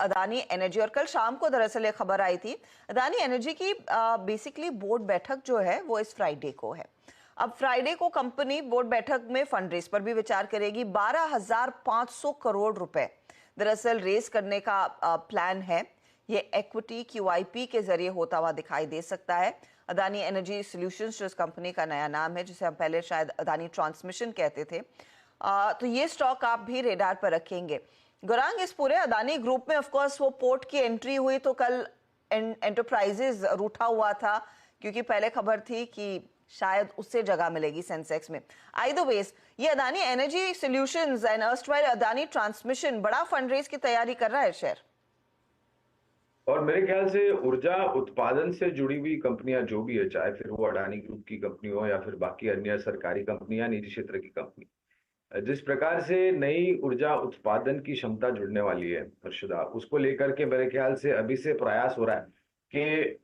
Adani energy. और कल शाम को दरअसल ये खबर आई थी, अदानी एनर्जी की बेसिकली बोर्ड बैठक जो है वो इस फ्राइडे को है। अब फ्राइडे को कंपनी बोर्ड बैठक में फंड रेज पर भी विचार करेगी। 12,500 करोड़ रुपए दरअसल रेज करने का प्लान है। ये इक्विटी QIP के जरिए होता हुआ दिखाई दे सकता है। अदानी एनर्जी सॉल्यूशंस जो इस कंपनी का नया नाम है, जिसे हम पहले शायद अदानी ट्रांसमिशन कहते थे, तो ये स्टॉक आप भी रेडार पर रखेंगे। गौरांग, इस पूरे अदानी ग्रुप में ऑफ कोर्स वो पोर्ट की एंट्री हुई तो कल एंटरप्राइजेज रूठा हुआ था, क्योंकि पहले खबर थी कि शायद उससे जगह मिलेगी सेंसेक्स में। आइदर वेज ये Adani energy solutions and erstwhile Adani transmission बड़ा फंड रेज की तैयारी कर रहा है शेयर। और मेरे ख्याल से ऊर्जा उत्पादन से जुड़ी हुई कंपनियां जो भी है, चाहे फिर वो अडानी ग्रुप की कंपनी हो या फिर बाकी अन्य सरकारी कंपनी या निजी क्षेत्र की कंपनी, जिस प्रकार से नई ऊर्जा उत्पादन की क्षमता जुड़ने वाली है हर्षदा, उसको लेकर के मेरे ख्याल से अभी से प्रयास हो रहा है कि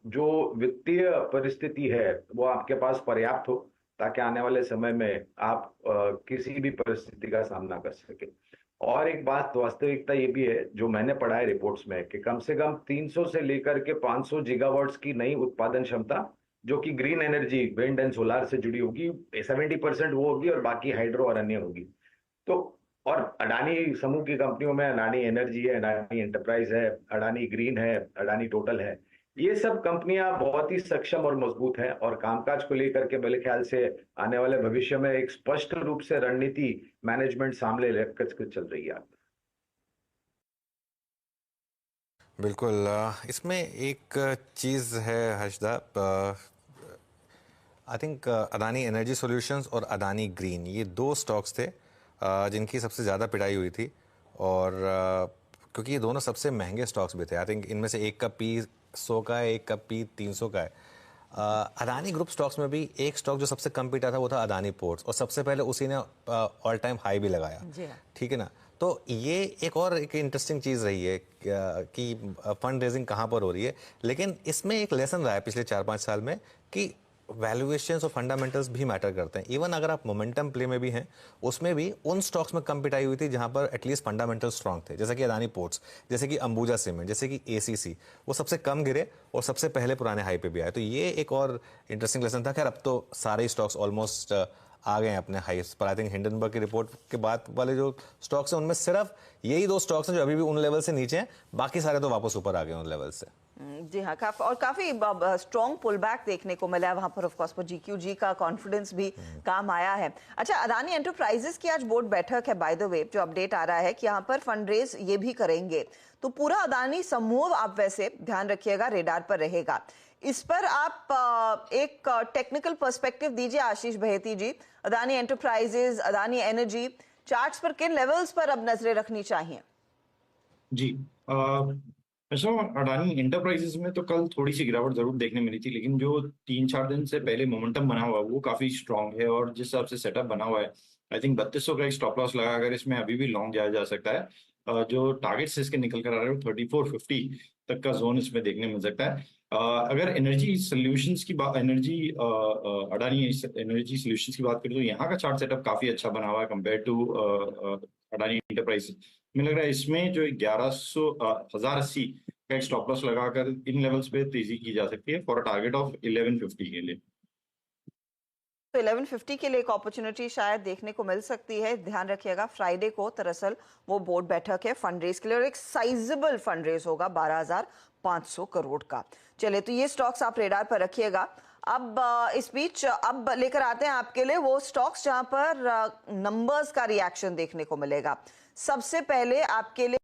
जो वित्तीय परिस्थिति है वो आपके पास पर्याप्त हो, ताकि आने वाले समय में आप किसी भी परिस्थिति का सामना कर सके। और एक बात वास्तविकता ये भी है, जो मैंने पढ़ा है रिपोर्ट्स में, कि कम से कम 300 से लेकर के 500 गीगावाट्स की नई उत्पादन क्षमता जो कि green energy, wind and solar से जुड़ी होगी, 70% वो होगी और बाकी हाइड्रो और अन्य होगी। तो और अडानी समूह की कंपनियों में अडानी एनर्जी है, अडानी एंटरप्राइज है, अडानी ग्रीन है, अडानी टोटल है, ये सब कंपनियां बहुत ही सक्षम और मजबूत हैं और कामकाज को लेकर के मेरे ख्याल से आने वाले भविष्य में एक स्पष्ट रूप से रणनीति मैनेजमेंट सामने लेकर चल रही है। बिल्कुल, इसमें एक चीज़ है Harshada, I think Adani energy solutions और अदानी ग्रीन, ये दो स्टॉक्स थे जिनकी सबसे ज़्यादा पिटाई हुई थी। और क्योंकि ये दोनों सबसे महंगे स्टॉक्स भी थे। आई थिंक इनमें से एक का P 100 का है, एक का P 300 का है। अदानी ग्रुप स्टॉक्स में भी एक स्टॉक जो सबसे कम पिटा था वो था अदानी पोर्ट्स, और सबसे पहले उसी ने ऑल टाइम हाई भी लगाया। ठीक है ना। तो ये एक इंटरेस्टिंग चीज़ रही है कि फंड रेजिंग कहाँ पर हो रही है। लेकिन इसमें एक लेसन रहा है पिछले 4-5 साल में कि वैल्यूएशंस और फंडामेंटल्स भी मैटर करते हैं। इवन अगर आप मोमेंटम प्ले में भी हैं, उसमें भी उन स्टॉक्स में कम पिटाई हुई थी जहां पर एटलीस्ट फंडामेंटल स्ट्रांग थे, जैसे कि अदानी पोर्ट्स, जैसे कि अंबुजा सीमेंट, जैसे कि ACC, वो सबसे कम गिरे और सबसे पहले पुराने हाई पे भी आए। तो ये एक और इंटरेस्टिंग लेसन था। खैर अब तो सारे स्टॉक्स ऑलमोस्ट आ गए हैं अपने हाईएस्ट पर। आई थिंक हिंडनबर्ग की रिपोर्ट के बाद वाले जो स्टॉक्स हैं उनमें सिर्फ यही दो स्टॉक्स हैं जो अभी भी उन लेवल से नीचे हैं, बाकी सारे तो वापस ऊपर आ गए उन लेवल से। जी हाँ, काफी स्ट्रॉन्ग पुल बैक देखने को मिला है वहां पर। ऑफ कोर्स GQG का कॉन्फिडेंस भी काम आया है। अच्छा, अदानी एंटरप्राइजेस की आज बोर्ड बैठक है, बाय द वे, जो अपडेट आ रहा है कि यहाँ पर फंड रेज ये भी करेंगे। तो पूरा अदानी समूह आप वैसे ध्यान रखिएगा रेडार पर रहेगा। इस पर आप एक टेक्निकल पर्सपेक्टिव दीजिए आशीष बहेती जी। अदानी एंटरप्राइजेस, अदानी एनर्जी, चार्ट्स पर किन लेवल्स पर अब नजरें रखनी चाहिए? जी, ऐसा अडानी एंटरप्राइजेस में तो कल थोड़ी सी गिरावट जरूर देखने मिली थी, लेकिन जो 3-4 दिन से पहले मोमेंटम बना हुआ है वो काफी स्ट्रांग है। और जिस हिसाब से सेटअप बना हुआ है, आई थिंक 3200 का एक स्टॉप लॉस लगाकर इसमें अभी भी लॉन्ग जाया जा सकता है। जो टारगेट्स इसके निकल कर आ रहे हैं 3450 तक का जोन इसमें देखने मिल सकता है। अगर एनर्जी सॉल्यूशंस की बात, अडानी एनर्जी सॉल्यूशंस की बात करें तो यहाँ का चार्ट सेटअप काफी अच्छा बना हुआ है कंपेयर टू अडानी एंटरप्राइज। मुझे लग रहा है इसमें जो 1080 का एक स्टॉप लॉस लगाकर इन लेवल्स पे तेजी की जा सकती है फॉर अ टारगेट ऑफ 1150 के लिए। तो 1150 के लिए एक अपॉर्चुनिटी शायद देखने को मिल सकती है। ध्यान रखिएगा, फ्राइडे को दरअसल वो बोर्ड बैठक है फंड रेज के लिए, और एक साइजेबल फंड रेज होगा 12,500 करोड़ का। चलिए, तो ये स्टॉक्स आप रेडार पर रखिएगा। अब इस बीच अब लेकर आते हैं आपके लिए वो स्टॉक्स जहां पर नंबर्स का रिएक्शन देखने को मिलेगा। सबसे पहले आपके लिए